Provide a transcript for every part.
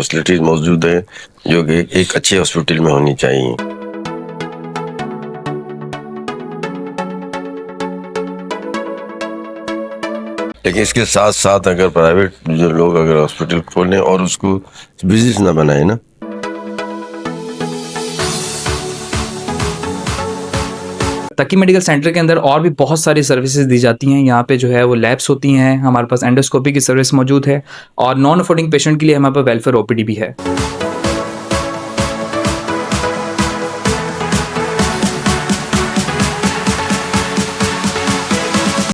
Facilities मौजूद हैं जो कि एक अच्छे हॉस्पिटल में होनी चाहिए। लेकिन इसके साथ साथ अगर प्राइवेट जो लोग अगर हॉस्पिटल खोलें और उसको बिजनेस ना बनाए ना, तकी मेडिकल सेंटर के अंदर और भी बहुत सारी सर्विसेज दी जाती हैं। यहाँ पे जो है वो लैब्स होती हैं, हमारे पास एंडोस्कोपी की सर्विस मौजूद है और नॉन अफोर्डिंग पेशेंट के लिए हमारे पास वेलफेयर ओपीडी भी है।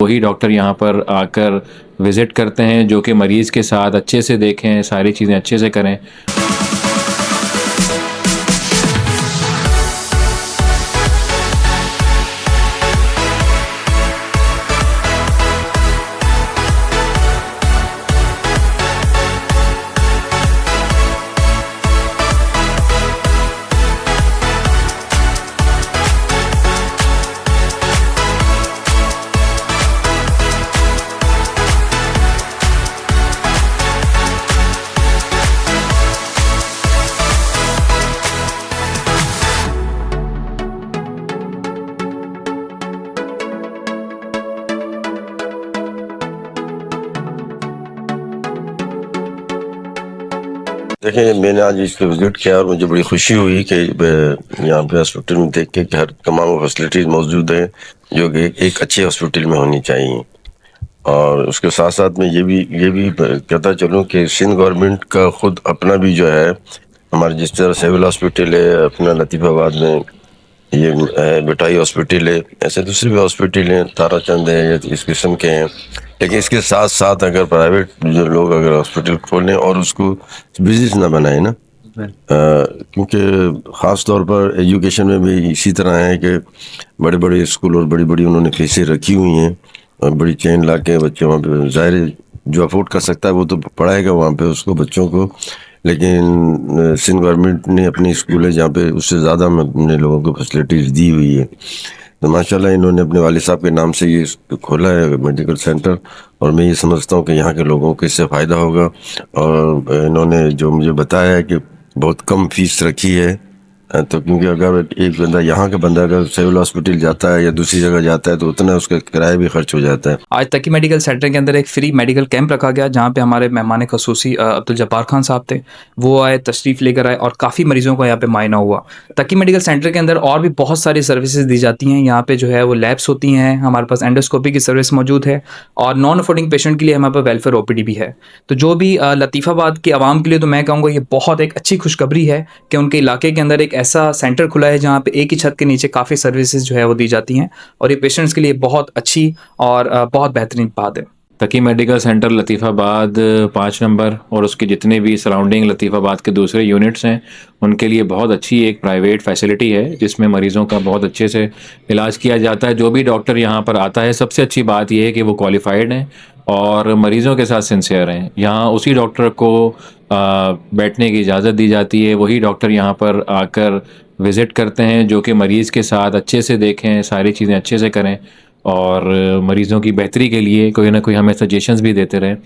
वही डॉक्टर यहाँ पर आकर विज़िट करते हैं जो कि मरीज़ के साथ अच्छे से देखें, सारी चीज़ें अच्छे से करें। देखिए मैंने आज इस पे विजिट किया और मुझे बड़ी खुशी हुई कि यहाँ पे हॉस्पिटल में देख के कि हर तमाम फैसिलिटीज़ मौजूद हैं जो कि एक अच्छे हॉस्पिटल में होनी चाहिए। और उसके साथ साथ में ये भी कहता चलूँ कि सिंध गवर्नमेंट का खुद अपना भी जो है, हमारे जिस तरह सिविल हॉस्पिटल है अपना लतीफ़ाबाद में, ये है बिटाई हॉस्पिटल है, ऐसे दूसरे भी हॉस्पिटल हैं, ताराचंद है, ये इस किस्म के हैं। लेकिन इसके साथ साथ अगर प्राइवेट जो लोग अगर हॉस्पिटल खोलें और उसको बिजनेस ना बनाए ना, क्योंकि ख़ास तौर पर एजुकेशन में भी इसी तरह है कि बड़े बड़े स्कूल और बड़ी बड़ी उन्होंने फीसें रखी हुई हैं और बड़ी चेन ला के बच्चे वहाँ पे, ज़ाहिर है जो अफोर्ड कर सकता है वो तो पढ़ाएगा वहाँ पे उसको बच्चों को। लेकिन सिंध गवर्नमेंट ने अपनी स्कूल है जहाँ पे उससे ज़्यादा अपने लोगों को फैसिलिटीज़ दी हुई है। तो माशाल्लाह इन्होंने अपने वालिद साहब के नाम से ये खोला है मेडिकल सेंटर, और मैं ये समझता हूँ कि यहाँ के लोगों को इससे फ़ायदा होगा। और इन्होंने जो मुझे बताया है कि बहुत कम फीस रखी है, तो क्योंकि अगर एक बंदा यहाँ का बंदा अगर सिविल हॉस्पिटल जाता है या दूसरी जगह जाता है तो उतना उसका किराया भी खर्च हो जाता है। आज तकी मेडिकल सेंटर के अंदर एक फ्री मेडिकल कैंप रखा गया जहाँ पे हमारे मेहमान खसूसी अब्दुल जब्बार खान साहब थे, वो आए, तशरीफ़ लेकर आए और काफ़ी मरीज़ों का यहाँ पे मायना हुआ। तकी मेडिकल सेंटर के अंदर और भी बहुत सारी सर्विसेज दी जाती हैं। यहाँ पे जो है वो लैब्स होती हैं, हमारे पास एंडोस्कोपी की सर्विस मौजूद है और नॉन अफोर्डिंग पेशेंट के लिए हमारे पास वेलफेयर ओपीडी भी है। तो जो भी लतीफ़ाबाद के आवाम के लिए तो मैं कहूँगा ये बहुत एक अच्छी खुशखबरी है कि उनके इलाके के अंदर एक ऐसा सेंटर खुला है जहाँ पे एक ही छत के नीचे काफ़ी सर्विसेज जो है वो दी जाती हैं और ये पेशेंट्स के लिए बहुत अच्छी और बहुत बेहतरीन बात है। तकी मेडिकल सेंटर लतीफ़ाबाद 5 नंबर और उसके जितने भी सराउंडिंग लतीफ़ाबाद के दूसरे यूनिट्स हैं उनके लिए बहुत अच्छी एक प्राइवेट फैसिलिटी है जिसमें मरीज़ों का बहुत अच्छे से इलाज किया जाता है। जो भी डॉक्टर यहाँ पर आता है सबसे अच्छी बात यह है कि वो क्वालिफाइड हैं और मरीज़ों के साथ सिंसियर हैं। यहाँ उसी डॉक्टर को बैठने की इजाज़त दी जाती है, वही डॉक्टर यहाँ पर आकर विज़िट करते हैं जो कि मरीज़ के साथ अच्छे से देखें, सारी चीज़ें अच्छे से करें और मरीज़ों की बेहतरी के लिए कोई ना कोई हमें सजेशंस भी देते रहें।